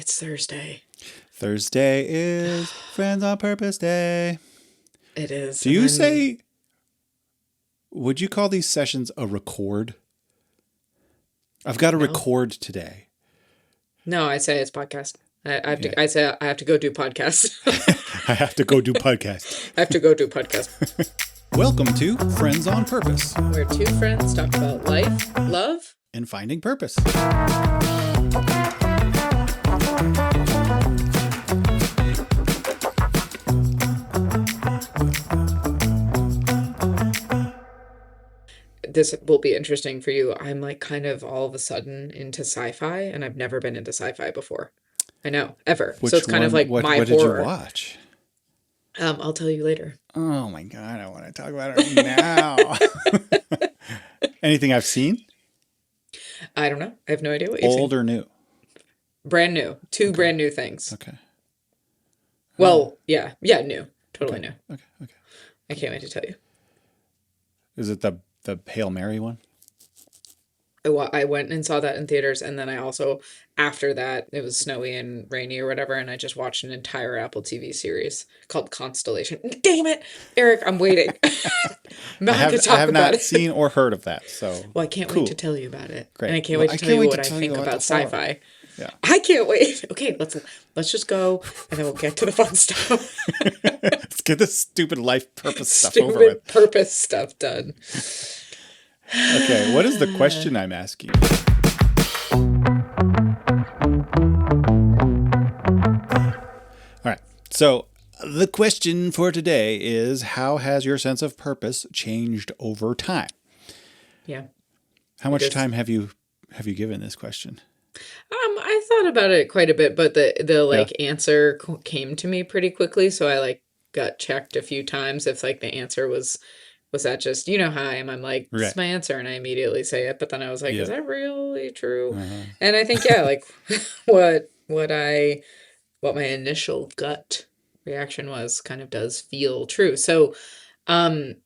It's Thursday. Thursday is Friends on Purpose Day. It is. Do you say, would you call these sessions a record? I've got to record today. No, I say it's podcast. I say I have to go do podcast. I have to go do podcast. I have to go do podcast. Welcome to Friends on Purpose, where two friends talk about life, love, and finding purpose. This will be interesting for you. I'm like kind of all of a sudden into sci-fi, and I've never been into sci-fi before. I know, ever. So it's kind of like my horror. What did you watch? I'll tell you later. Oh my God, I want to talk about it now. Anything I've seen? I don't know. I have no idea what you've Old seen. or new? Brand new. Two brand new things. Okay. Well, yeah, new. Totally new. Okay. I can't wait to tell you. Is it the Hail Mary one? I went and saw that in theaters, and then I also, after that, it was snowy and rainy or whatever, and I just watched an entire Apple TV series called Constellation. Damn it, Eric, I'm waiting. I have not seen or heard of that, so. Well, I can't wait to tell you about it. Great. And I can't wait to tell you what I think about sci-fi. Yeah. I can't wait. Okay, let's just go, and then we'll get to the fun stuff. Let's get this stupid life purpose stuff over with. Purpose stuff done. Okay, what is the question I'm asking? All right, so the question for today is, how has your sense of purpose changed over time? Yeah. How much time have you given this question? I thought about it quite a bit, but the answer came to me pretty quickly, so I got checked a few times if the answer was that just, you know how I am, I'm like, this is my answer, and I immediately say it, but then I was like, is that really true? Uh-huh. And I think, what my initial gut reaction was kind of does feel true. So, the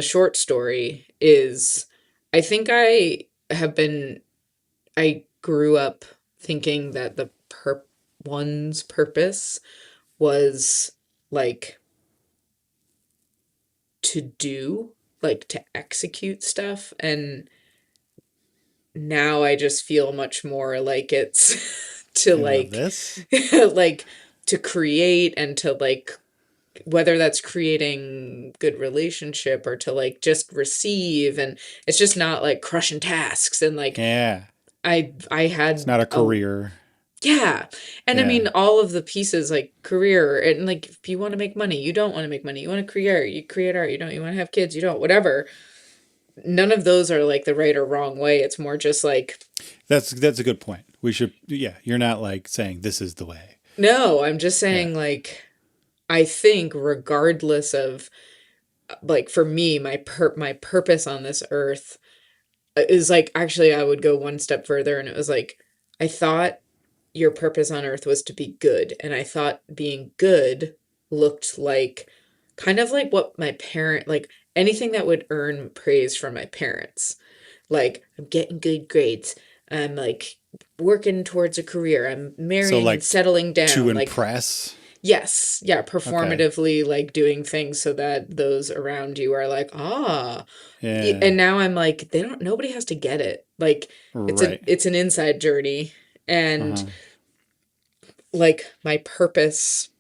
short story is, I think I grew up thinking that one's purpose was to execute stuff, and now I just feel much more like it's to to create, and to whether that's creating good relationship or to just receive, and it's just not crushing tasks, and I had, it's not a career. Yeah. And I mean, all of the pieces, career, and if you want to make money, you don't want to make money, you want to create art, you want to have kids, you don't, whatever. None of those are the right or wrong way. It's more just that's a good point. We should, you're not saying this is the way. No, I'm just saying I think regardless of for me, my purpose on this earth is actually, I would go one step further, and it was I thought your purpose on earth was to be good. And I thought being good looked kind of what my parent, anything that would earn praise from my parents. I'm getting good grades. I'm working towards a career. I'm marrying and settling down. To impress? Yes. Yeah. Performatively, doing things so that those around you are Yeah. And now I'm nobody has to get it. It's an inside journey. And my purpose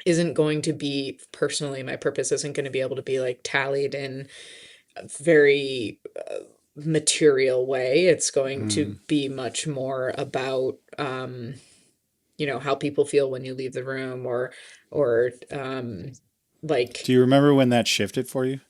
isn't going to be, personally, my purpose isn't going to be able to be tallied in a very material way. It's going to be much more about, how people feel when you leave the room, or Do you remember when that shifted for you?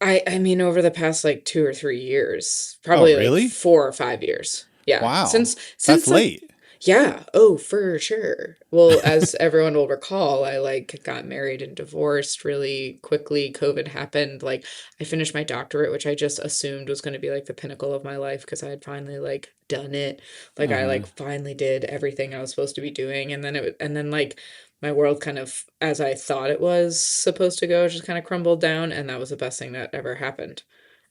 I mean, over the past 2 or 3 years, probably really? 4 or 5 years. Yeah. Wow. Since that's late. Yeah. Oh, for sure. Well, as everyone will recall, I got married and divorced really quickly. COVID happened. I finished my doctorate, which I just assumed was going to be the pinnacle of my life, because I had finally done it. I finally did everything I was supposed to be doing, and then my world kind of, as I thought it was supposed to go, just kind of crumbled down, and that was the best thing that ever happened.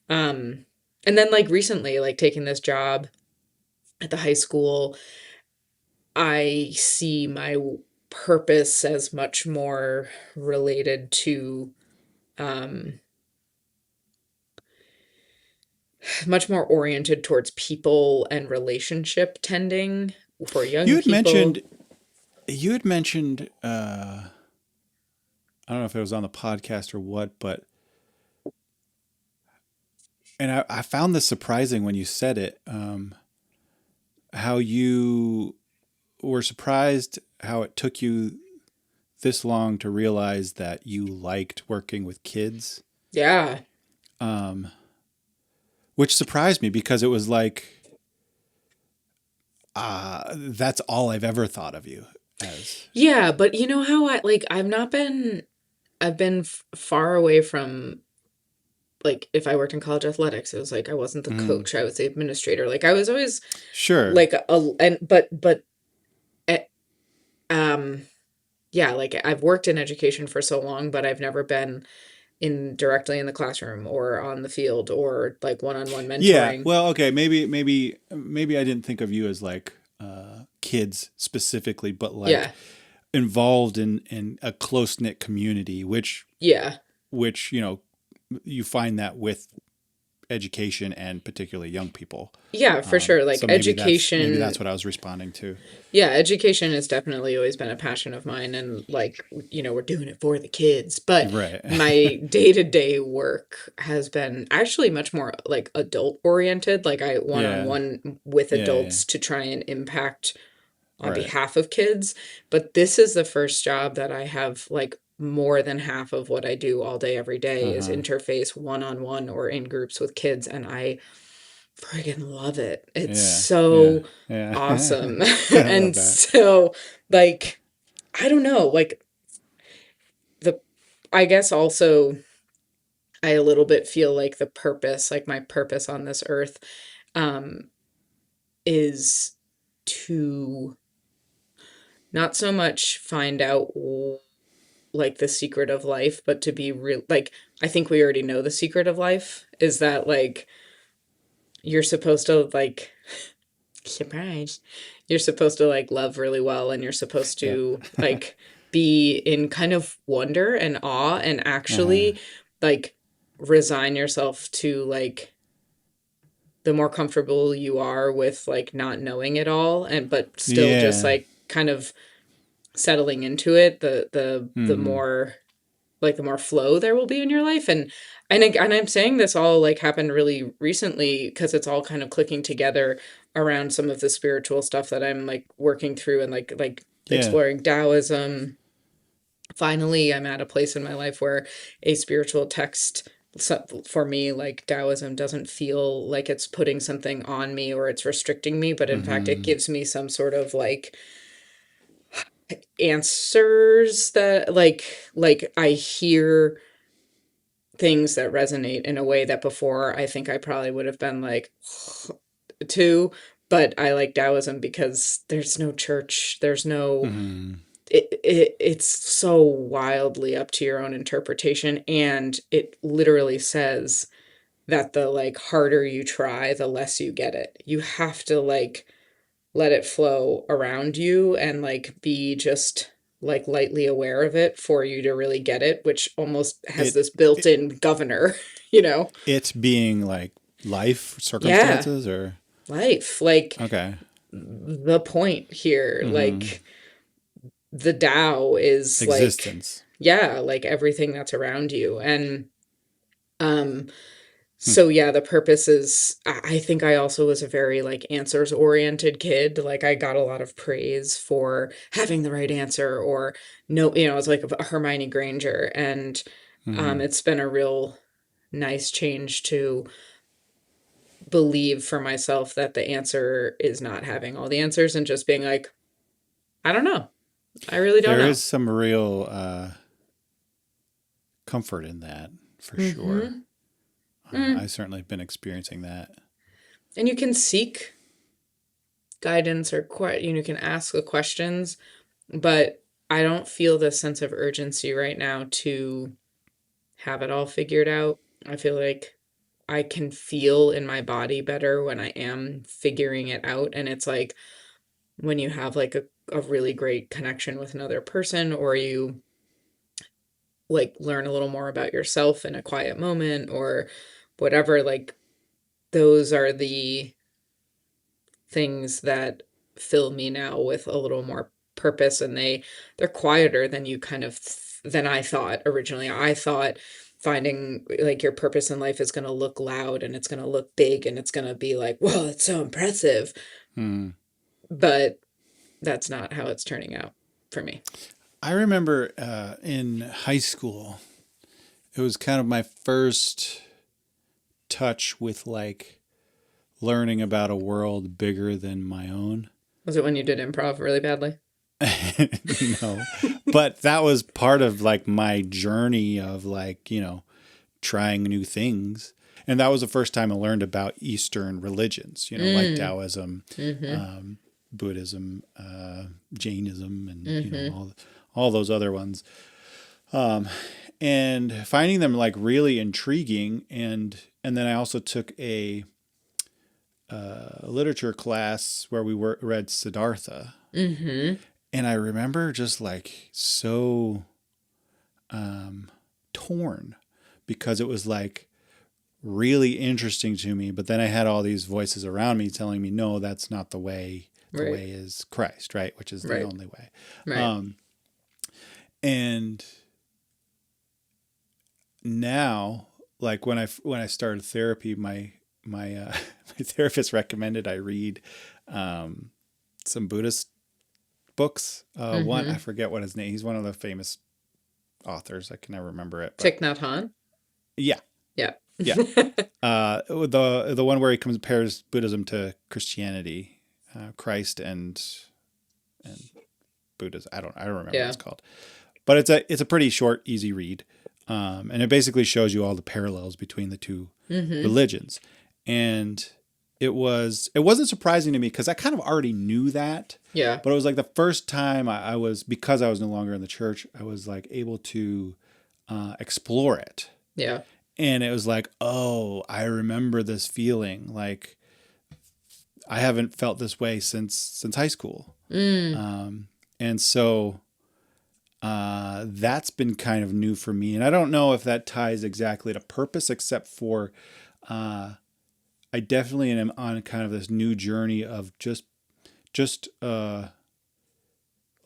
And then recently, taking this job at the high school, I see my purpose as much more related to um, much more oriented towards people and relationship tending for You young had people. mentioned you had mentioned I don't know if it was on the podcast or what, but and I found this surprising when you said it. How you were surprised how it took you this long to realize that you liked working with kids, Yeah. um, which surprised me because it was like, that's all I've ever thought of you as. Yeah, but you know how I like I've been far away from like if I worked in college athletics, it was like I wasn't the Mm, coach, I was the administrator. Like I was always sure. like a and but eh, um yeah, like I've worked in education for so long, but I've never been in directly in the classroom or on the field or like one-on-one Yeah. mentoring. Well, okay. Maybe I didn't think of you as like kids specifically, but like Yeah. involved in a close knit community, Yeah. which you find that with education and particularly young people. Yeah, for sure. Like So maybe that's education, what I was responding to. yeah, education has definitely always been a passion of mine and like, we're doing it for the kids. But Right. my day-to-day work has been actually much more like adult oriented. Like I Yeah. one-on-one with Yeah. Yeah. adults to try and impact on Right. behalf of kids. But this is the first job that I have like more than half of what I do all day, every day Uh is huh. interface one-on-one or in groups with kids. And I friggin' love it. It's Yeah. Yeah. so Yeah. awesome. I love And that. so, like, I don't know, like, the, I guess also I a little bit feel like the purpose, like my purpose on this earth, um, is to not so much find out like the secret of life, but to be real. Like, I think we already know the secret of life is that, like, you're supposed to, like, surprise. You're supposed to like love really well and you're supposed Yeah. to like be in kind of wonder and awe and Uh huh. actually like resign yourself to like the more comfortable you are with like not knowing it all and but still just Yeah. like kind of settling into it, the Mm-hmm. more like the more flow there will be in your life. And I'm saying this all like happened really recently because it's all kind of clicking together around some of the spiritual stuff that I'm like working through and like Yeah. exploring Taoism. Finally, I'm at a place in my life where a spiritual text for me like Taoism doesn't feel like it's putting something on me or it's restricting me, but in fact it Mm-hmm. gives me some sort of like answers that like I hear things that resonate in a way that before I think I probably would have been like too. But I like Taoism because there's no church, there's no Mm-hmm. it's so wildly up to your own interpretation, and it literally says that the like harder you try, the less you get it. You have to like let it flow around you and like be just like lightly aware of it for you to really get it, which almost has It, this it built-in governor, you know? it's being like life Yeah, circumstances or life. Like okay. the point here, Mm-hmm. like the Tao is like, Existence. yeah, like everything that's around you. And um Hmm. so yeah, the purpose is I think I also was a very like answers oriented kid. Like I got a lot of praise for having the right answer or no, I was like a Hermione Granger. And Mm-hmm. it's been a real nice change to believe for myself that the answer is not having all the answers and just being like, I don't know. I really don't There know. is some real comfort in that for sure. Mm-hmm. Mm. I certainly have been experiencing that. And you can seek guidance or you can ask the questions, but I don't feel this sense of urgency right now to have it all figured out. I feel like I can feel in my body better when I am figuring it out. And it's like when you have like a really great connection with another person, or you like learn a little more about yourself in a quiet moment or whatever, like those are the things that fill me now with a little more purpose, and they're quieter than you kind of than I thought originally. I thought finding like your purpose in life is going to look loud and it's going to look big and it's going to be like, whoa, it's so impressive. Hmm. But that's not how it's turning out for me. I remember in high school, it was kind of my first touch with like learning about a world bigger than my own. Was it when you did improv really badly? No, but that was part of like my journey of like, trying new things. And that was the first time I learned about Eastern religions, like Mm. Taoism, Mm-hmm. Buddhism, Jainism, and Mm-hmm. all those other ones. Um, and finding them like really intriguing. And then I also took a literature class where read Siddhartha, Mm-hmm. and I remember just like so torn because it was like really interesting to me, but then I had all these voices around me telling me, no, that's not the way. The Right. way is Christ, right? Which is the Right. only way. Right. Um, and now, like when I started therapy, my my therapist recommended I read um, some Buddhist books. One I Mm-hmm. forget what his name. He's one of the famous authors. I can never remember it, but Thich Nhat Hanh. yeah, Yeah. yeah. The one where he compares Buddhism to Christianity, Christ and Buddhism. I don't remember what Yeah. it's called, but it's a pretty short, easy read, and it basically shows you all the parallels between the two Mm-hmm. religions, and it wasn't surprising to me because I kind of already knew that, Yeah. but it was like the first time I was, because I was no longer in the church, I was like able to explore it. Yeah. And it was like, oh, I remember this feeling. Like I haven't felt this way since high school, Mm. um, and so that's been kind of new for me. And I don't know if that ties exactly to purpose, except for uh, I definitely am on kind of this new journey of just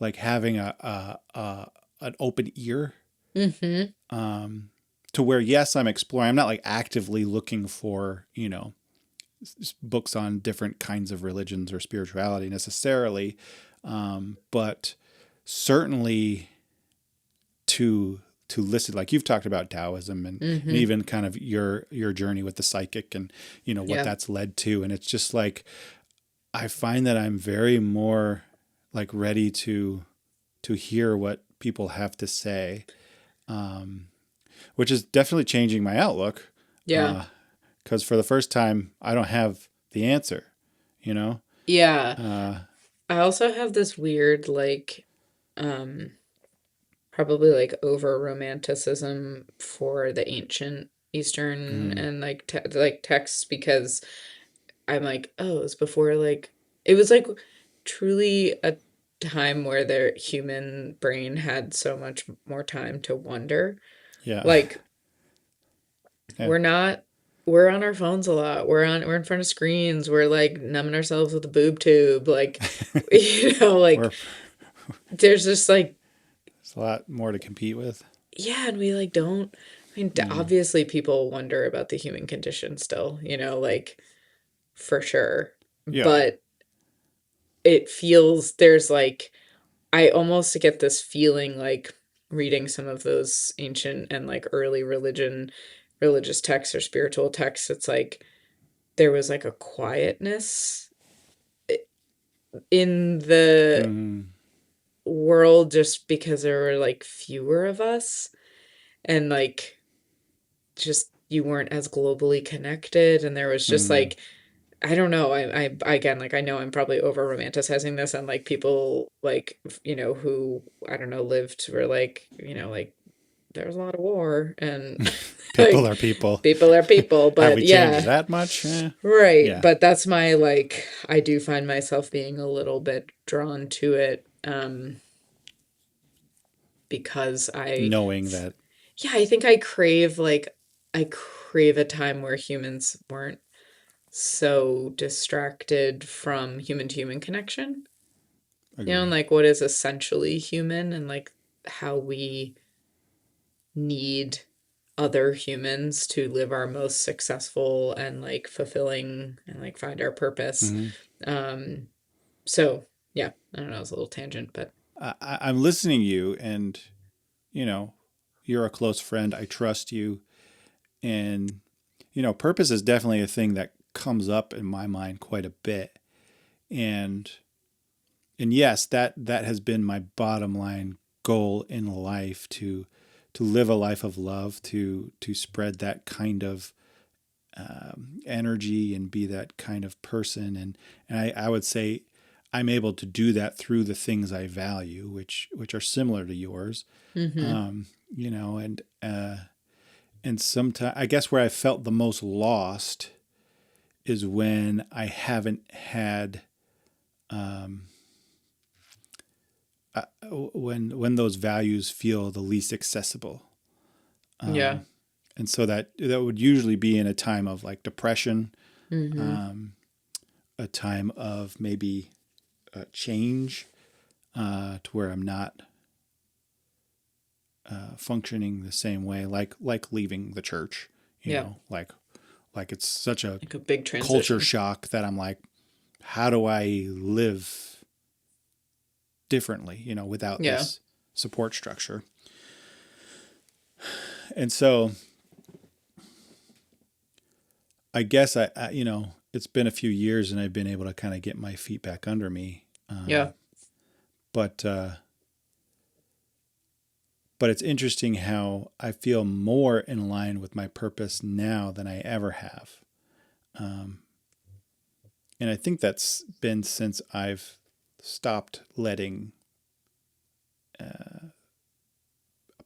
like having a an open ear, Mm-hmm. um, to where yes, I'm exploring. I'm not like actively looking for books on different kinds of religions or spirituality necessarily, but certainly to listen, like you've talked about Taoism and Mm-hmm. even kind of your journey with the psychic and what Yeah. that's led to, and it's just like I find that I'm very more like ready to hear what people have to say, um, which is definitely changing my outlook. Yeah. Because for the first time, I don't have the answer. You know. Yeah. Uh, I also have this weird, like, um, probably like over romanticism for the ancient Eastern mm, and like like texts, because I'm like, oh, it's before like it was like truly a time where the human brain had so much more time to wonder. yeah. Like Yeah. we're not we're on our phones a lot. We're in front of screens. We're like numbing ourselves with a boob tube. Like We're like there's just like There's a lot more to compete with. yeah, and we like don't I mean Mm, obviously people wonder about the human condition still, like for sure. yeah. But it feels there's like I almost get this feeling like reading some of those ancient and like early religious texts or spiritual texts, it's like there was like a quietness in the Mm, world just because there were like fewer of us, and like just you weren't as globally connected, and there was just mm, like I don't know. Again, like I know I'm probably over romanticizing this, and like people like who I don't know lived for like like there's a lot of war and People like are people. people are people, Have but we changed yeah, that much? right. Yeah. But that's my like I do find myself being a little bit drawn to it because Knowing that. yeah, I think I crave a time where humans weren't so distracted from human to human connection. You know, and Agree. like what is essentially human and like how we need other humans to live our most successful and like fulfilling and like find our purpose. Hmm. Um, so yeah, I don't know, it's a little tangent, but I'm listening to you, and you know, you're a close friend. I trust you, and purpose is definitely a thing that comes up in my mind quite a bit. And yes, that has been my bottom line goal in life, to live a life of love, to spread that kind of energy and be that kind of person. And I would say I'm able to do that through the things I value, which are similar to yours. mm-hmm. Um, you know, and sometimes I guess where I felt the most lost is when I haven't had when those values feel the least accessible. Yeah. And so that would usually be in a time of like depression, Mm-hmm. a time of maybe change, to where I'm not functioning the same way, like leaving the church. Yeah. Like it's such a Like a big culture transition. shock that I'm like, how do I live differently? Without Yeah. this support structure. And so I guess it's been a few years and I've been able to kind of get my feet back under me. Yeah. But it's interesting how I feel more in line with my purpose now than I ever have. Um, and I think that's been since I've stopped letting a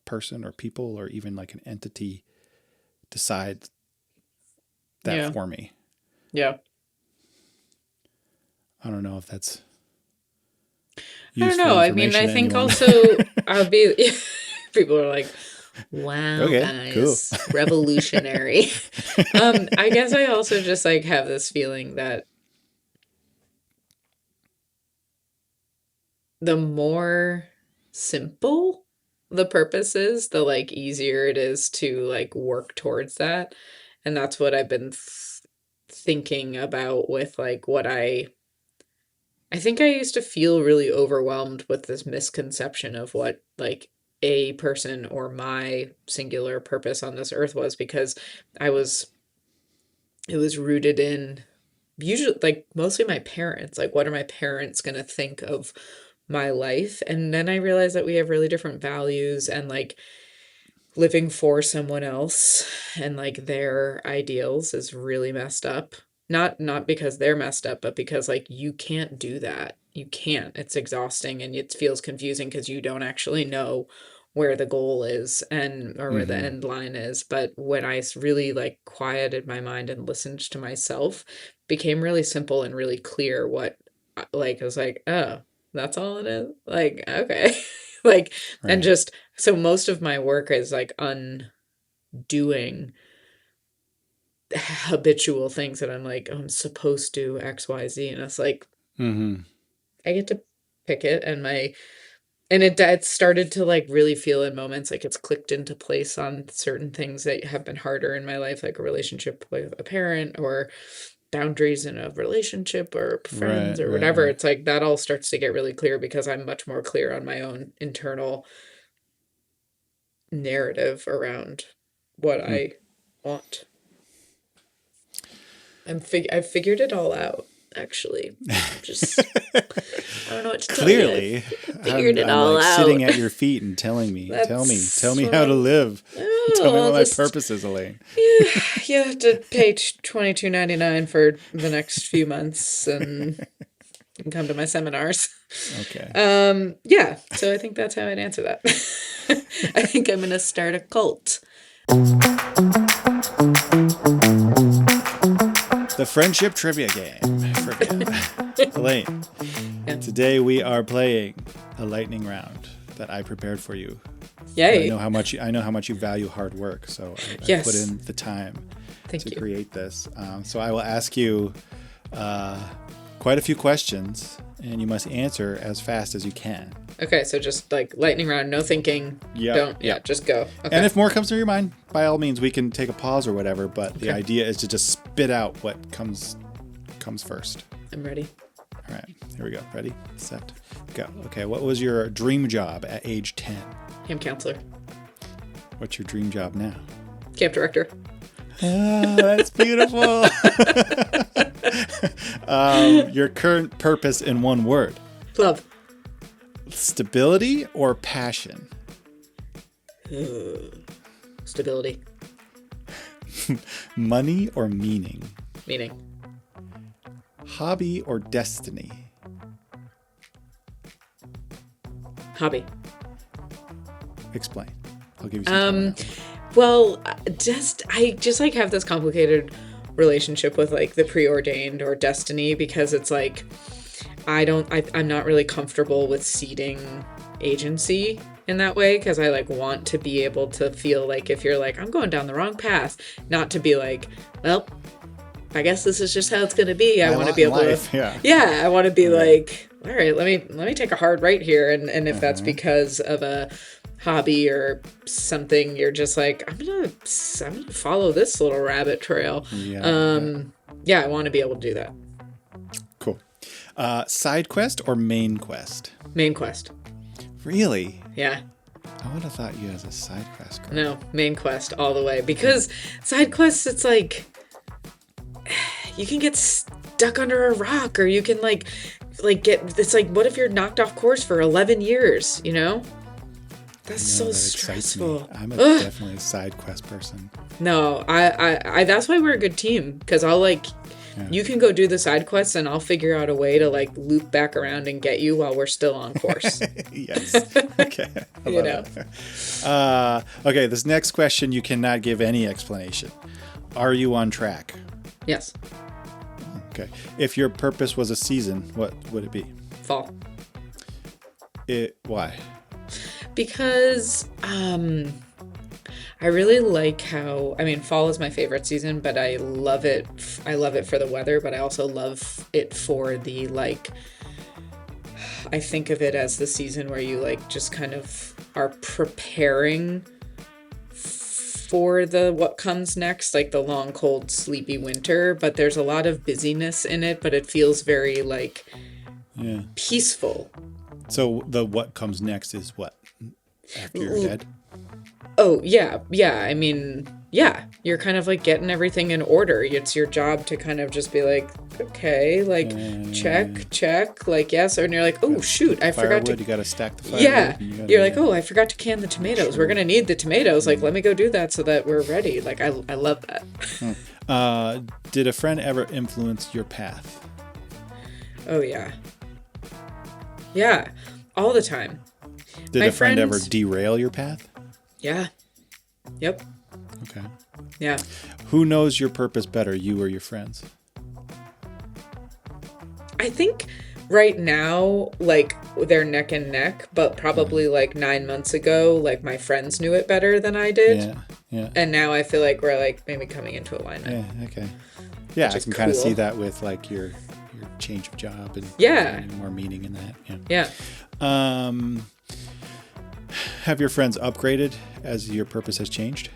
person or people or even like an entity decide that Yeah. for me. Yeah. I don't know if that's I don't useful know. I mean, information I to think anyone. also I'll be people are like, wow, Okay, cool. guys, revolutionary. I guess I also just like have this feeling that the more simple the purpose is, the like easier it is to like work towards that. And that's what I've been thinking about with like what I think I used to feel really overwhelmed with this misconception of what like a person or my singular purpose on this earth was because I was it was rooted in usually like mostly my parents. Like what are my parents going to think of my life? And then I realized that we have really different values and like living for someone else and like their ideals is really messed up. Not because they're messed up, but because like you can't do that. You can't. It's exhausting and it feels confusing because you don't actually know where the goal is and or where the Mm-hmm. end line is. But when I really like quieted my mind and listened to myself, became really simple and really clear what like I was like, oh, that's all it is. Like, okay. Like and Right. just so most of my work is like undoing habitual things that I'm like, oh, I'm supposed to X, Y, Z. And it's like, Mm-hmm. I get to pick it and it started to like really feel in moments like it's clicked into place on certain things that have been harder in my life, like a relationship with a parent or boundaries in a relationship or friends Right. or Right. whatever. Right. It's like that all starts to get really clear because I'm much more clear on my own internal narrative around what Hmm. I want. I've figured it all out, actually. Just I don't know what to tell you. Clearly, I I'm figured it I'm all like sitting out. at your feet and telling me, tell That's me what how to I'm live. Tell me oh, what I'll my just purpose is, Elaine. yeah, you have to pay $22.99 for the next few months and You can come to my seminars. Okay. Yeah, so I think that's how I'd answer that. I think I'm gonna start a cult. The friendship trivia game. Elaine, Yeah. today we are playing a lightning round that I prepared for you. Yay. I know how much you value hard work, so I Yes. put in the time Thank to you. create this. So I will ask you quite a few questions, and you must answer as fast as you can. Okay, so just like lightning round, no thinking. Yep. Just go. Okay. And if more comes to your mind, by all means, we can take a pause or whatever. But the idea is to just spit out what comes first. I'm ready. All right, here we go. Ready, set, go. Okay, what was your dream job at age 10? Camp counselor. What's your dream job now? Camp director. Oh, that's beautiful. Your current purpose in one word. Love. Stability or passion? Stability. Money or meaning? Meaning. Hobby or destiny? Hobby. Explain. I'll give you some time. Well, I just like have this complicated relationship with like the preordained or destiny, because it's like I'm not really comfortable with ceding agency in that way, because I like want to be able to feel like if you're like, I'm going down the wrong path, not to be like, well, I guess this is just how it's going to be. I want to be able to, I want to be like, all right, let me take a hard right here. And if that's because of a hobby or something, you're just like, I'm gonna follow this little rabbit trail. I want to be able to do that. Cool. Side quest or main quest? Main quest. Really? Yeah. I would have thought you as a side quest girl. No, main quest all the way, because side quests, it's like you can get stuck under a rock, or you can like get, it's like, what if you're knocked off course for 11 years, you know? That's so stressful. I'm definitely a side quest person. No, I that's why we're a good team, because I'll like, you can go do the side quests and I'll figure out a way to like loop back around and get you while we're still on course. Yes. Okay. I love it. Okay, this next question you cannot give any explanation. Are you on track? Yes. Okay. If your purpose was a season, what would it be? Fall. Why? Because I really like how, I mean, fall is my favorite season, but I love it for the weather, but I also love it for the, like, I think of it as the season where you like just kind of are preparing for what comes next, like the long, cold, sleepy winter, but there's a lot of busyness in it, but it feels very like peaceful. So what comes next is what? After you're dead? Oh, yeah. I mean, yeah, you're kind of like getting everything in order. It's your job to kind of just be like, okay, like check, like yes, and you're like, oh shoot, I forgot to. You got to stack the firewood. Yeah, you're like, oh, I forgot to can the tomatoes. We're gonna need the tomatoes. Like, let me go do that so that we're ready. Like, I love that. Did a friend ever influence your path? Oh yeah, all the time. Did a friend ever derail your path? Yeah. Yep. Okay. Yeah. Who knows your purpose better, you or your friends? I think right now, like, they're neck and neck, but probably like 9 months ago, like, my friends knew it better than I did. Yeah. And now I feel like we're like maybe coming into alignment. Yeah, okay. Yeah, I can kind of see that with like your change of job and more meaning in that. Yeah. Have your friends upgraded as your purpose has changed?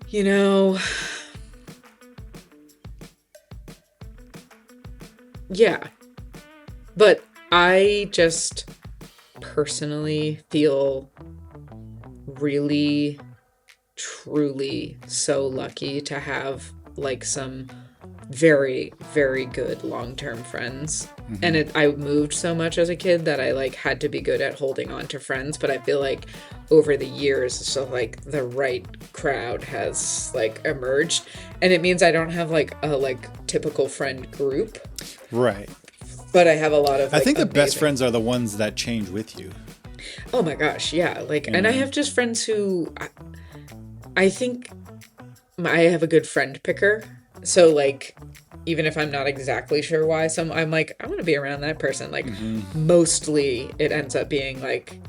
You know, yeah. But I just personally feel really, truly so lucky to have like some very, very good long-term friends. Mm-hmm. And I moved so much as a kid that I like had to be good at holding on to friends. But I feel like over the years, so like the right crowd has like emerged, and it means I don't have like a like typical friend group. Right. but I have a lot of I like think the best amazing. friends are the ones that change with you. Oh my gosh, yeah. Like, You and I know. have just friends who I think I have a good friend picker. So like, even if I'm not exactly sure why, I'm like, I want to be around that person. Like, Hmm. mostly it ends up being like,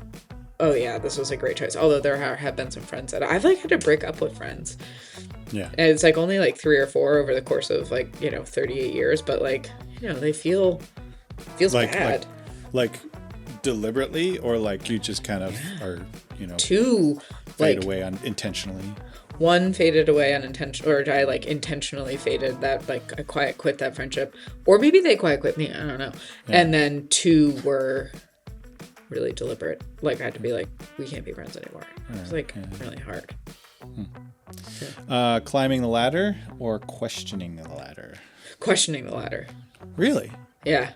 oh yeah, this was a great choice. Although have been some friends that I've like had to break up with friends, Yeah. and it's like only like three or four over the course of like 38 years, but like they feels Like like bad. like deliberately, or like you just kind of Yeah, are, two fade like away unintentionally. one faded away unintentionally, or I like intentionally faded that, like I quiet quit that friendship, or maybe they quiet quit me. I don't know. Yeah. And then two were really deliberate. Like I had to be like, we can't be friends anymore. It was like Yeah. really hard. Climbing the ladder or questioning the ladder? Questioning the ladder. Really? Yeah.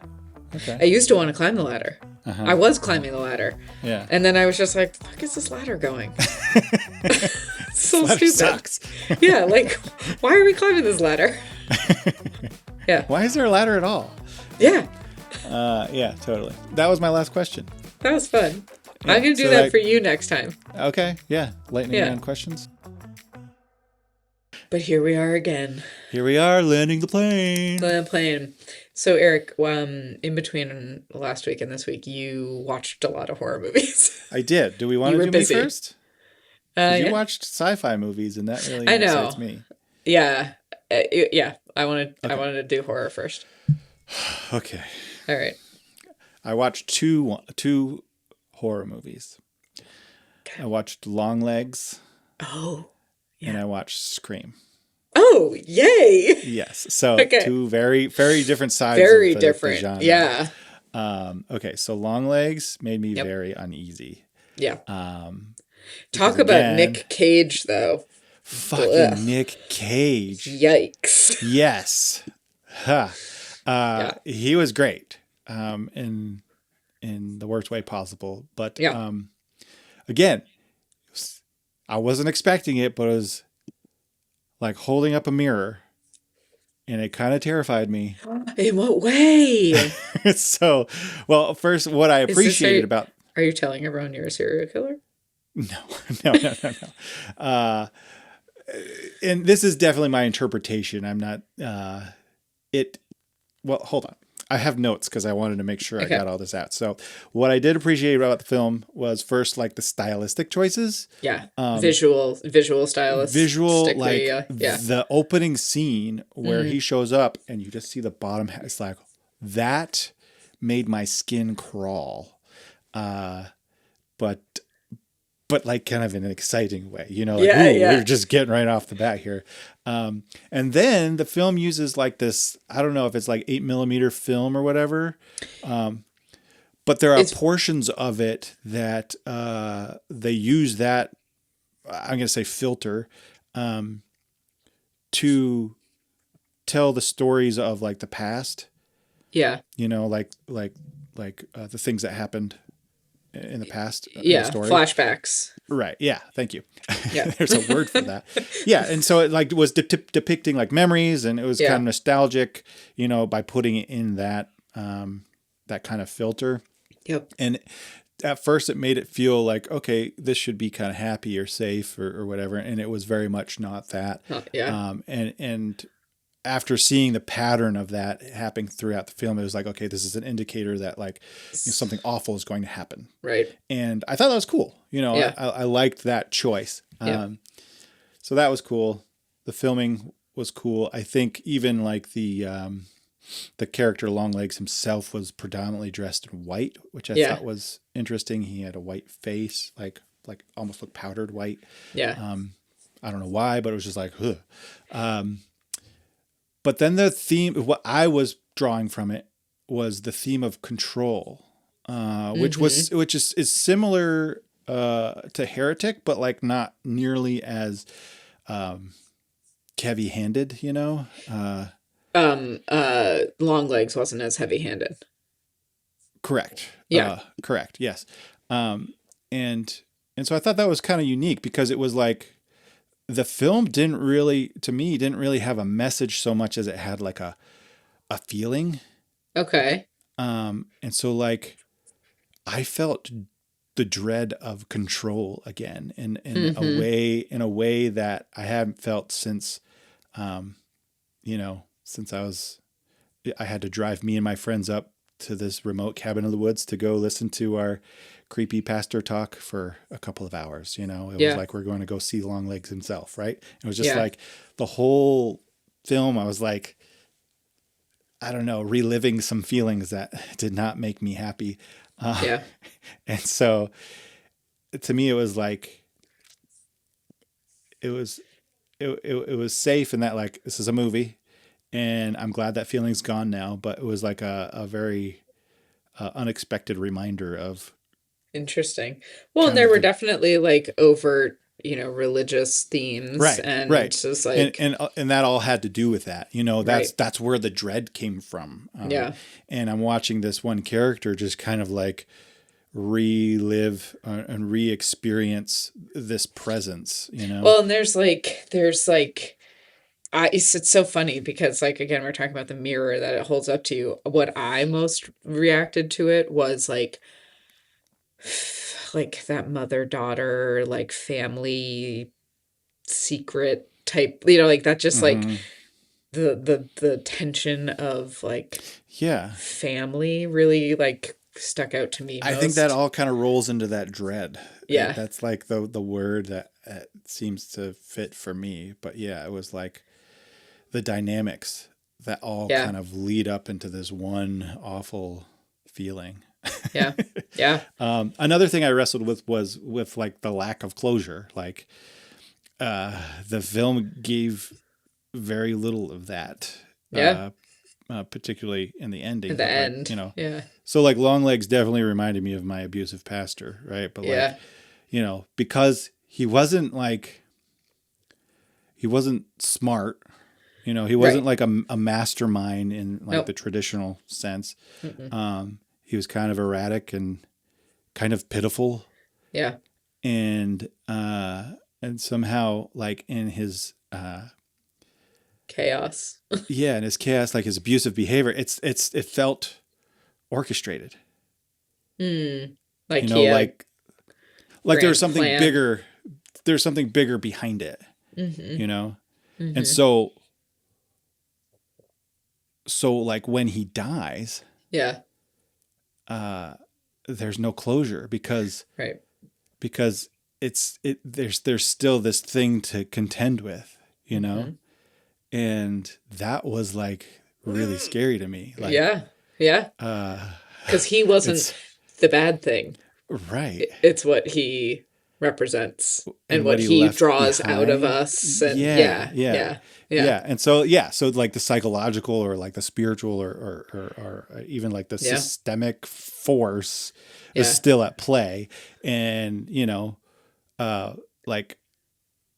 Okay. I used to want to climb the ladder. Uh-huh. I was climbing the ladder. Yeah. And then I was just like, the fuck is this ladder going? So Ladder stupid. sucks. Yeah, like, why are we climbing this ladder? Yeah. Why is there a ladder at all? Yeah. Yeah, totally. That was my last question. That was fun. Yeah, I'm going to do so that that- for you next time. Okay. Yeah. Lightning Yeah. round questions. But here we are again. Here we are, landing the plane. Playing. So, Eric, in between last week and this week, you watched a lot of horror movies. I did. Do we want You to were do busy. me first? 'Cause you Yeah. watched sci-fi movies, and that really I know. excites me. Yeah. Yeah. I wanted to do horror first. Okay. All right. I watched two horror movies. I watched Longlegs, Oh. and I watched Scream. Oh, yay. Yes. So Okay. two very, very different sides Very of the different. genre. Yeah. Okay. So Longlegs made me Yep. very uneasy. Yeah. Because Talk about again, Nick Cage, though. fucking Ugh. Nick Cage. Yikes. Yes. Huh. Yeah. He was great. In the worst way possible. But Yeah. again, I wasn't expecting it, but it was like holding up a mirror, and it kind of terrified me. In what way? So, well, first, what I Is this appreciated about Are you telling everyone you're a serial killer? no, no. And this is definitely my interpretation. I'm not it. Well, hold on. I have notes because I wanted to make sure I Okay. got all this out. So, what I did appreciate about the film was first like the stylistic choices. Yeah. Visual stylist. Visual, like yeah. the opening scene where he shows up and you just see the bottom. It's like that made my skin crawl, but like kind of in an exciting way, like, Yeah, ooh, yeah. we're just getting right off the bat here. And then the film uses like this, I don't know if it's like 8mm film or whatever. But there are portions of it that they use that, I'm going to say filter, to tell the stories of like the past, Yeah. like the things that happened in the past. In Yeah. the story. Flashbacks. Right. Yeah. Thank you. Yeah. There's a word for that. Yeah. And so it like was depicting like memories, and it was kind of nostalgic, by putting it in that, that kind of filter. Yep. And at first it made it feel like, okay, this should be kind of happy or safe or whatever. And it was very much not that. Yeah. And after seeing the pattern of that happening throughout the film, it was like, okay, this is an indicator that like something awful is going to happen. Right. And I thought that was cool. Yeah. I liked that choice. Yeah. So that was cool. The filming was cool. I think even like the character Longlegs himself was predominantly dressed in white, which I thought was interesting. He had a white face, like almost looked powdered white. Yeah. I don't know why, but it was just like, ugh. But then the theme, what I was drawing from it was the theme of control, which is similar to Heretic, but like not nearly as heavy-handed, Longlegs wasn't as heavy-handed. Correct. Yeah. Correct. Yes. And so I thought that was kind of unique because it was like the film didn't really have a message so much as it had like a a feeling. Okay. And so like I felt the dread of control again Mm-hmm. in a way that I haven't felt since, um, since I had to drive me and my friends up to this remote cabin in the woods to go listen to our creepy pastor talk for a couple of hours. It was Yeah. like, we're going to go see Longlegs himself. Right. It was just Yeah. like the whole film. I was like, I don't know, reliving some feelings that did not make me happy. Uh, Yeah. and so to me, it was like, it was, it was safe in that, like, this is a movie and I'm glad that feeling's gone now, but it was like a very unexpected reminder of Interesting. Well, and kind there of were the definitely like overt, religious themes right, and right. just And, like, and, and that all had to do with that, right. that's where the dread came from. Yeah. And I'm watching this one character just kind of like relive and re-experience this presence. Well, and there's like it's so funny because like again we're talking about the mirror that it holds up to you. What I most reacted to it was like that mother-daughter like family secret type, like that just like Hmm. the tension of like Yeah. family really like stuck out to me I think that most. all kind of rolls into that dread. Yeah. That's like the word that seems to fit for me. But yeah, it was like the dynamics that all Yeah. kind of lead up into this one awful feeling. Yeah. Yeah. Another thing I wrestled with was with like the lack of closure. Like the film gave very little of that, Yeah. particularly in the At ending. the But like, end. Yeah. so like Longlegs definitely reminded me of my abusive pastor, right? But like, Yeah. because he wasn't smart. He wasn't Right. like a mastermind in like the Nope. traditional sense. Mm-mm. He was kind of erratic and kind of pitiful, Yeah. and somehow like in his Chaos. yeah, in his chaos, like his abusive behavior, it felt orchestrated. Hmm. Like You he know, had a like there was grand something plan. bigger. There's something bigger behind it. Mm-hmm. You know, and Mm-hmm. so like when he dies, Yeah. uh, there's no closure Right. because there's still this thing to contend with. You know, Mm-hmm. and that was like really scary to me. Like, Yeah. Yeah. uh, Because he wasn't it's the bad thing. right. It's what he represents and And what what he he left draws out of behind. us. And Yeah, yeah. yeah, Yeah. Yeah. yeah. And so, yeah, so like the psychological or like the spiritual or even like the Yeah. systemic force is Yeah. still at play. And, like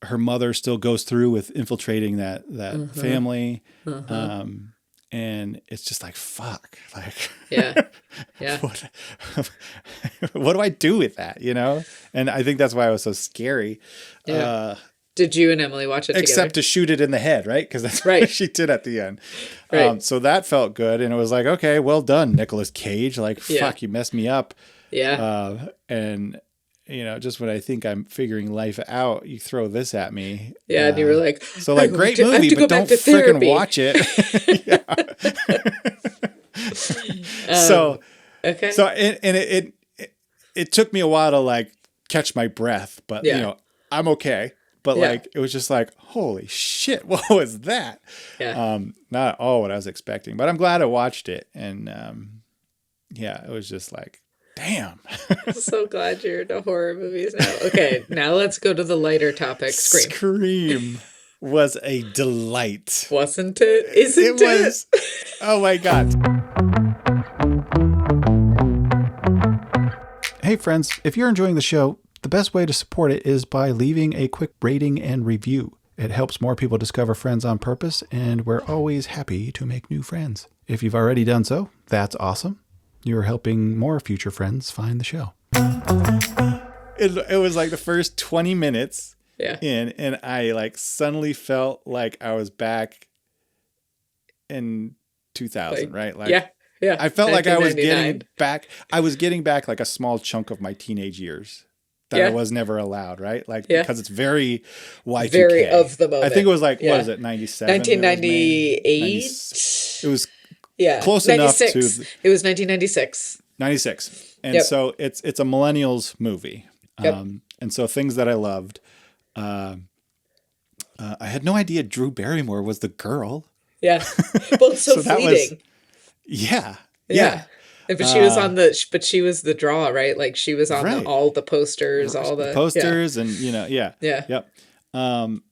her mother still goes through with infiltrating that Uh-huh. family. Uh-huh. Um, and it's just like, fuck, like, Yeah. Yeah. what, what do I do with that? And I think that's why it was so scary. Yeah. Uh, Did you and Emily watch it except together? to shoot it in the head, right? Because that's what Right. she did at the end. Right. So that felt good, and it was like, okay, well done, Nicolas Cage. Like, Yeah. fuck, you messed me up. Yeah. And just when I think I'm figuring life out, you throw this at me. Yeah. And you were like, So like, great I have movie, to go but back don't to freaking therapy. watch it. Um, so okay. so it took me a while to like catch my breath, but Yeah. I'm okay. But Yeah. like, it was just like, holy shit, what was that? Yeah. Not at all what I was expecting, but I'm glad I watched it. And yeah, it was just like, damn. So glad you're into horror movies now. Okay, now let's go to the lighter topic. Scream. Scream was a delight. Wasn't it? It Isn't it? was, oh my God. Hey friends, if you're enjoying the show, the best way to support it is by leaving a quick rating and review. It helps more people discover Friends on Purpose, and we're always happy to make new friends. If you've already done so, that's awesome. You're helping more future friends find the show. It was like the first 20 minutes Yeah. in, and I like suddenly felt like I was back in 2000, Like, right? Like yeah, yeah, I felt like 1999. I was getting back like a small chunk of my teenage years that I Yeah, was never allowed, right? Like yeah. because it's very Very Y2K. of the I think it moment. was like what is Yeah. it, 97 that it was made? 90 it 1998. was Yeah. close enough to 96. It was 1996. 96. And Yep. so it's a millennials movie. Yep. And so things that I loved. I had no idea Drew Barrymore was the girl. Yeah. Well, it's so So that was fleeting. yeah. Yeah. Yeah. But she was Uh on the, but she was the draw, right? Like she was on the, right. all the posters, all The the, yeah. posters and yeah. Yeah. Yep. Um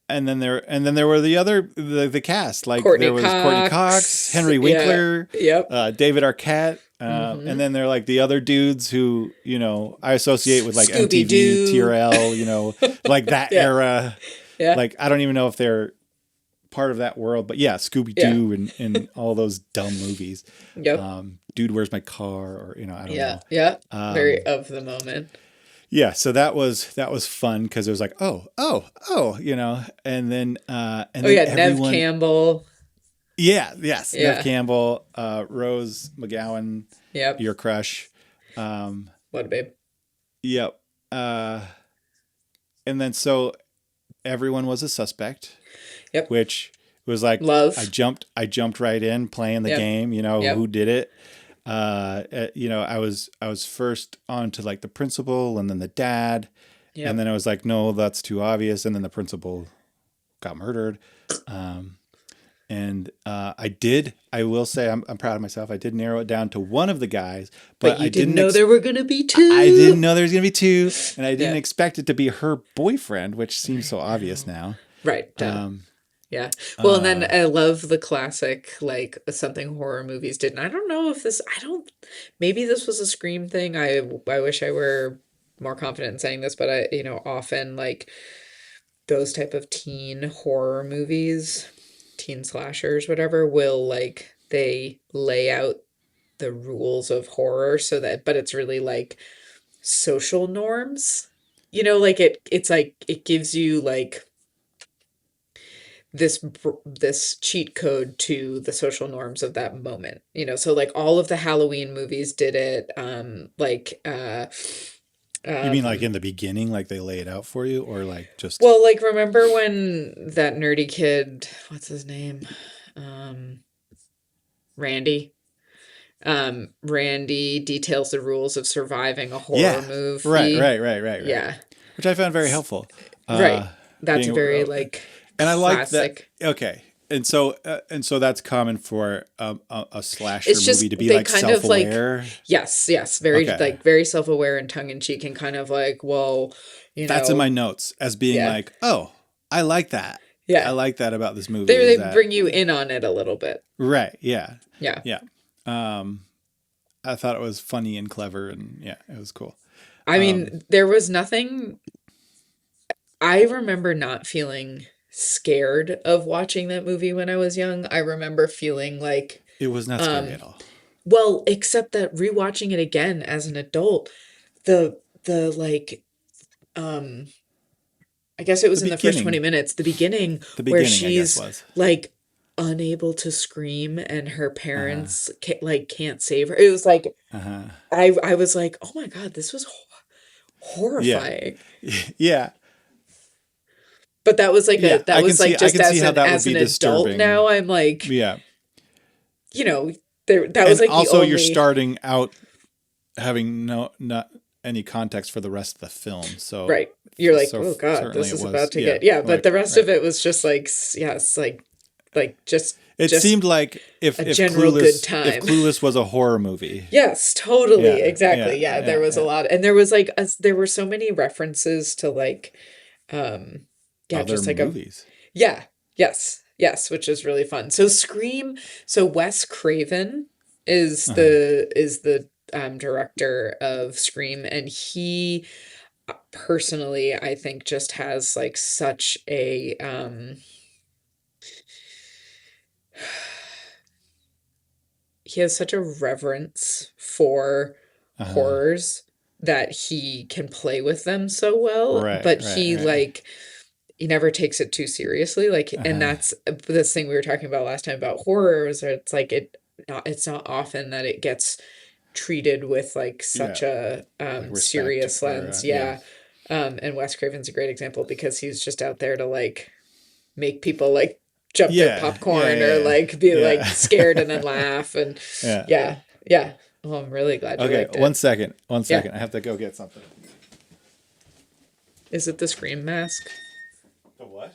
and then there were the cast, like Courtney there was Courtney Cox, Cox. Henry Yeah. Winkler, Yep. David Arquette, and Mm-hmm. then there are like the other dudes who I associate with like Scooby MTV, Doo. TRL, like that Yeah. era. Yeah. Like I don't even know if they're part of that world, but yeah, Scooby Yeah. Doo and all those dumb movies. Yep. Dude, where's my car? Or I don't Yeah. know. Yeah. Very Um, of the moment. yeah, so that was fun because it was like oh, and Oh then yeah. Nev everyone, Campbell. yeah, yes, Nev Yeah. Campbell, Rose McGowan, Yep. your crush, um, What a babe. yep, uh, and then so everyone was a suspect, Yep. which was like Love. I jumped right in playing the Yep. game, Yep. who did it. I was first on to like the principal and then the dad, and Yep. then I was like, no, that's too obvious, and then the principal got murdered. Um, and I will say, I'm proud of myself. I did narrow it down to one of the guys, But but you didn't know there were gonna be I two. didn't know there was gonna be two, and I didn't Yeah. expect it to be her boyfriend, which seems I so obvious know. now. Right. Duh. Um, Yeah. Well, and then uh, I love the classic, like something horror movies did. And I don't know if this, I don't, maybe this was a Scream thing. I wish I were more confident in saying this, but often like those type of teen horror movies, teen slashers, whatever, will like, they lay out the rules of horror so that, but it's really like social norms. Like it's like, it gives you like, this cheat code to the social norms of that moment, so like all of the Halloween movies did it, like you mean like um in the beginning, like they lay it out for you, or like just well, like remember when that nerdy kid, what's his name, um Randy, Randy details the rules of surviving a horror yeah, right, movie. right, right, right, right, Yeah. which I found very helpful. Right. That's Being a very like and I like that. classic. Okay, and so that's common for a slasher It's movie just to be they like kind of like, self-aware. yes, yes, very Okay, like very self-aware and tongue-in-cheek and kind of like, well, you that's in my know, notes as being yeah, like, oh, I like that. I yeah. like that about this movie They is they that bring you in on it a little bit. right? Yeah, Yeah. yeah. Um, I thought it was funny and clever, and yeah, it was cool. I Um, mean, there was nothing, I remember not feeling scared of watching that movie when I was young. I remember feeling like, it was not scary um, at all. well, except that rewatching it again as an adult, the like, um I guess it The was in the first 20 beginning, minutes, the beginning the where beginning, I guess she's was. like unable to scream and her Uh huh. parents can't save her. It was like Uh huh. I was like, "Oh my God, this was Yeah. horrifying." Yeah. But that was like Yeah. I can see. I just can see how that would as be an adult disturbing. now, I'm like, Yeah. you know, there that was And like the also, you're only, starting out having not any context for the rest of the film. So, right. You're like, so "Oh God, certainly this it is was. about to Yeah. get." Yeah, but the Like rest right. of it was just like yes, like It just seemed like a general good If time. Clueless was a horror movie. Yes, totally. Yeah. Exactly. Yeah. Yeah, there Yeah. was a Yeah. lot, and there was like there were so many references to like um yeah, Other just like a, movies. yeah, yes. Yes, which is really fun. So Scream, so Wes Craven Uh huh. is the director of Scream, and he personally I think just has like such a he has such a reverence for Uh huh. horrors that he can play with them so well, Right. but Right. he Right. like he never takes it too seriously. Like, and Uh, that's this thing we were talking about last time about horror, is that it's like it's not often that it gets treated with like yeah, such a like respect serious or lens. yeah, Yeah. And Wes Craven's a great example because he's just out there to like make people like jump their yeah, yeah, popcorn or yeah, like be like yeah, scared and then laugh and yeah. yeah, yeah. Oh, I'm really glad you Okay, liked it. one Yeah. second. I have to go get something. Is it the Scream mask? The what?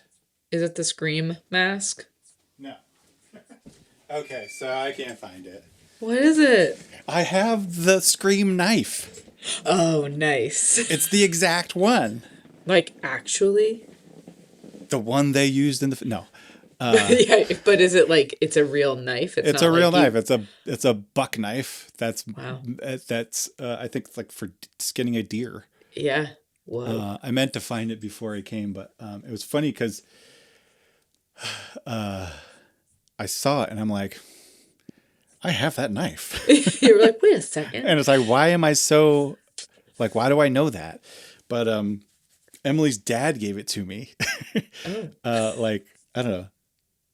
Is it the Scream mask? No. Okay, so I can't find it. What is it? I have the Scream knife. Oh, nice. It's the exact one. Like actually? The one they used in the no. Yeah, but is it like it's a real knife? It's It's not a real like knife. you. It's a buck knife. Wow. That's I think it's like for skinning a deer. Yeah. Whoa. I meant to find it before I came, but it was funny because I saw it and I'm like, I have that knife, You're like, wait a second. and it's like, why am I so like, why do I know that? But Emily's dad gave it to me, Oh, like I don't know,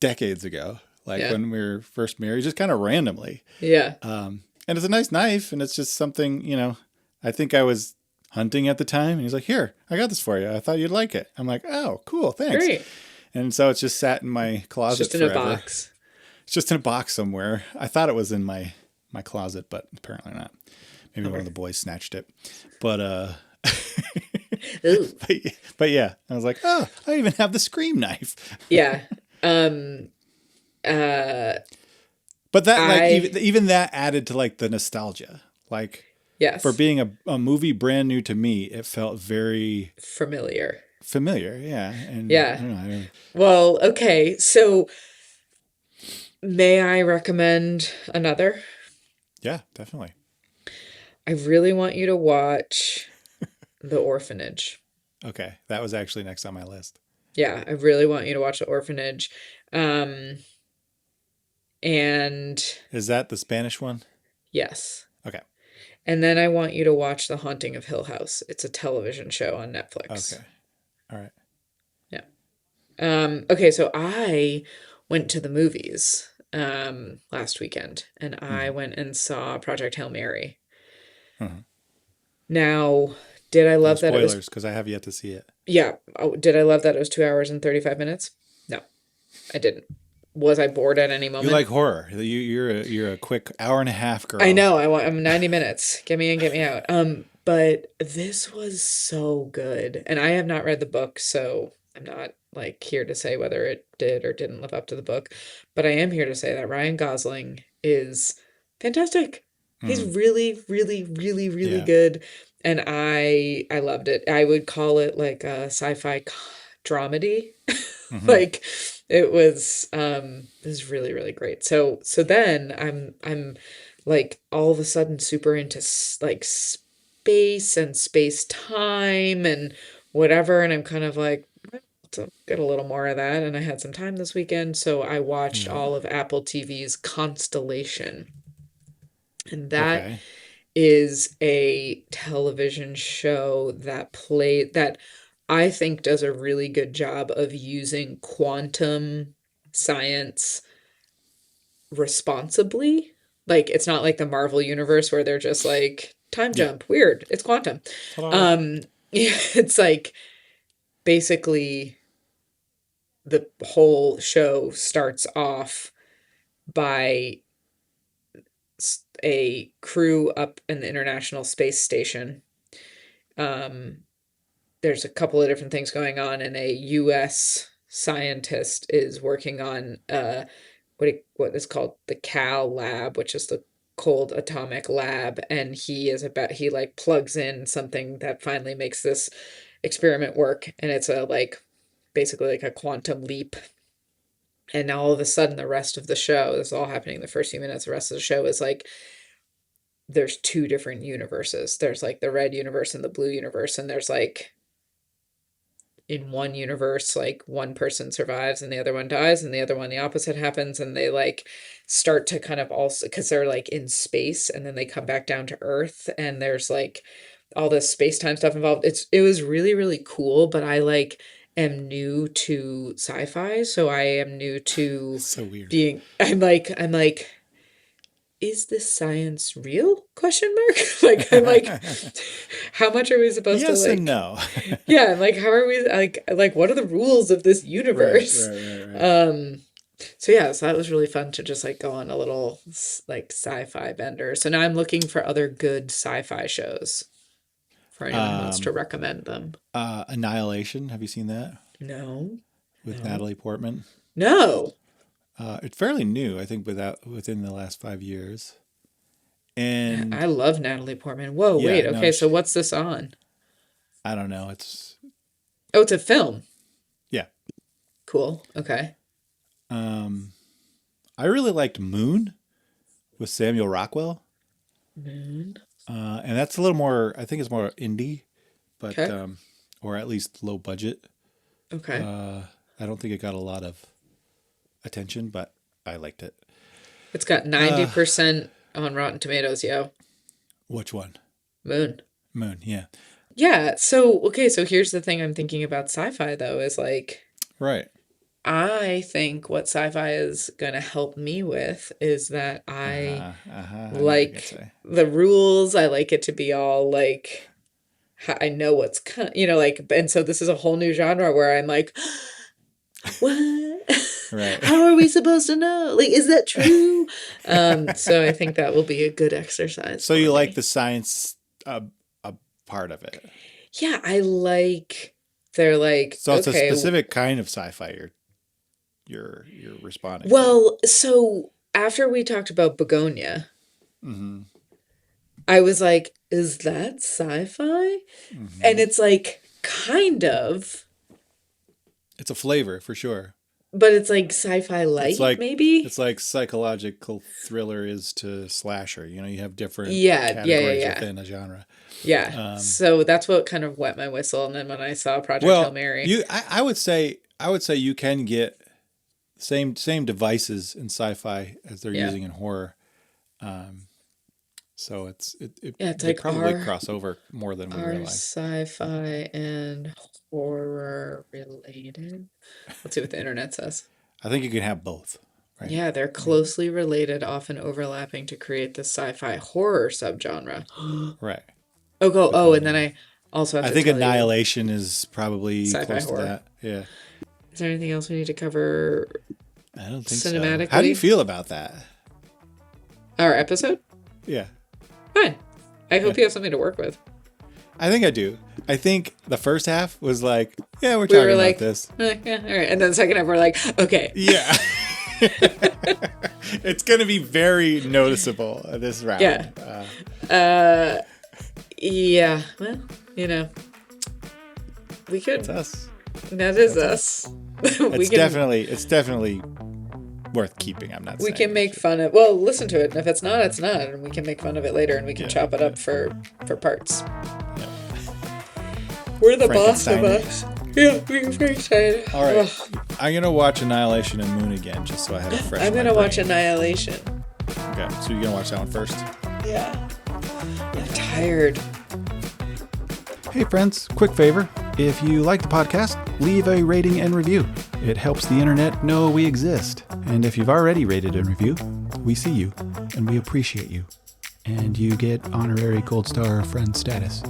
decades ago, like yeah. when we were first married, just kind of randomly. Yeah. And it's a nice knife, and it's just something, I think I was hunting at the time, and he's like, "Here, I got this for you. I thought you'd like it." I'm like, "Oh, cool, thanks." Great. And so it's just sat in my It's closet just in a forever. box. It's just in a box somewhere. I thought it was in my closet, but apparently not. Maybe one of Okay. the boys snatched it. But Ooh. but, but yeah, I was like, "Oh, I even have the Scream knife." Yeah. Um, uh, But that like I, even that added to like the nostalgia. Like for yes, being a movie brand new to me, it felt very familiar. familiar. Yeah, and I Yeah. don't know. Well, okay. So may I recommend another? Yeah, definitely. I really want you to watch The Orphanage. Okay, that was actually next on my list. Yeah, I really want you to watch The Orphanage. Um, and Is that the Spanish one? yes. Okay. And then I want you to watch The Haunting of Hill House. It's a television show on Netflix. Okay. All right. Yeah. Okay, so I went to the movies last weekend and I Mm-hmm. went and saw Project Hail Mary. Mm-hmm. Now, did I No love that it was spoilers because I have yet to see it. yeah, oh, did I love that it was 2 hours and 35 minutes? No, I didn't. Was I bored at any You moment? like horror. You're a quick hour and a half I girl. know, I'm 90 minutes. Get me in, get me out. But this was so good. And I have not read the book, so I'm not like here to say whether it did or didn't live up to the book. But I am here to say that Ryan Gosling is fantastic. He's Mm-hmm. really, really, really, really Yeah. good. And I loved it. I would call it like a sci-fi dramedy. Mm-hmm. Like it was really, really great. So then I'm like all of a sudden super into like space and space time and whatever, and I'm kind of like, "Well, let's get a little more of that." And I had some time this weekend, so I watched Yeah. all of Apple TV's Constellation, and that Okay. is a television show that I think does a really good job of using quantum science responsibly. Like it's not like the Marvel universe where they're just like time Yeah. jump, weird, it's quantum. Ta-da. Yeah, it's like basically the whole show starts off by a crew up in the International Space Station. Um, there's a couple of different things going on, and a U.S. scientist is working on what is called the CAL lab, which is the cold atomic lab, and he like plugs in something that finally makes this experiment work, and it's a like basically like a quantum leap. And now all of a sudden the rest of the show, this is all happening in the first few minutes, the rest of the show is like there's two different universes. There's like the red universe and the blue universe, and there's like in one universe like one person survives and the other one dies, and the other one the opposite happens, and they like start to kind of also because they're like in space and then they come back down to earth, and there's like all this space-time stuff involved. It was really, really cool, but I like am new to sci-fi, so I am new to So weird. I'm like, is this science real? Question mark. Like I'm like, how much are we supposed to Yes and like? no. Yeah, I'm like, how are we like what are the rules of this Right, universe? right, right, right. Um, so yeah, so that was really fun to just like go on a little like sci-fi bender. So now I'm looking for other good sci-fi shows for anyone who wants to Um, recommend them. Annihilation. Have you seen that No, with no, Natalie Portman? no. It's fairly new, I think, within the last 5 years. And I love Natalie Portman. Whoa, wait. yeah, no, Okay, so what's this on? I don't know. It's Oh, it's a film. yeah. Cool. Okay. Um, I really liked Moon with Samuel Rockwell, Moon. and that's a little more. I think it's more indie, but Okay. or at least low budget. Okay. Uh, I don't think it got a lot of attention, but I liked it. It's got Uh, 90% on Rotten Tomatoes, yo. which one? Moon. Moon. Yeah. Yeah, so okay, so here's the thing I'm thinking about sci-fi though is like Right. I think what sci-fi is gonna help me with is that Uh I huh. Uh huh. I know what you're gonna like say. the rules. I like it to be all like I know what's like, and so this is a whole new genre where I'm like, what? Right. How are we supposed to know? Like, is that true? So I think that will be a good exercise So for you like me. the science a part of it. Yeah, I like they're like, So it's a okay, specific kind of sci-fi you're responding to. well, so after we talked about Begonia, Hmm. I was like, is that sci-fi? And Hmm. it's like kind of, It's a flavor for sure. but it's like sci-fi It's light, like maybe? it's like psychological thriller is to slasher. You know, you have different Yeah, yeah, yeah, categories yeah. within a genre. Yeah. Um, So that's what kind of wet my whistle. And then when I saw Project Hail well, Mary, I would say you can get same devices in sci-fi as they're yeah. using in horror. Um, so Yeah, it's they like probably cross over more than we are realize. sci-fi and horror related? Let's see what the internet says. I think you can have both, right? Yeah, they're I mean, closely related, often overlapping to create the sci-fi horror subgenre. right. And then Begonia. I also have I to think tell you Annihilation is probably sci-fi close to horror. that. Yeah. Is there anything else we need to cover I don't think so. How do you cinematically? feel about that? Our episode? Yeah. Fine. I Yeah. hope you have something to work with. I think I do. I think the first half was like, yeah, we're We were talking about like, this. Yeah, all right. And then the second half, we're like, okay. Yeah. It's going to be very noticeable this round. Yeah. Uh, yeah. Well, you know, we That's could. us. That is That's us. we It's can definitely worth keeping. I'm not we saying can we make should. fun of. Well, listen to it, and if it's not, it's not, and we can make fun of it later, and we can Yeah. chop it Yeah. up for parts. Yeah. We're the boss of Frankenstein it. us. Yeah, we're very excited. All right. Ugh. I'm going to watch Annihilation and Moon again just so I have it fresh I'm in my gonna watch brain. Annihilation. Okay. So you're going to watch that one first? Yeah. I'm tired. Hey friends, quick favor. If you like the podcast, leave a rating and review. It helps the internet know we exist. And if you've already rated and reviewed, we see you and we appreciate you. And you get honorary gold star friend status.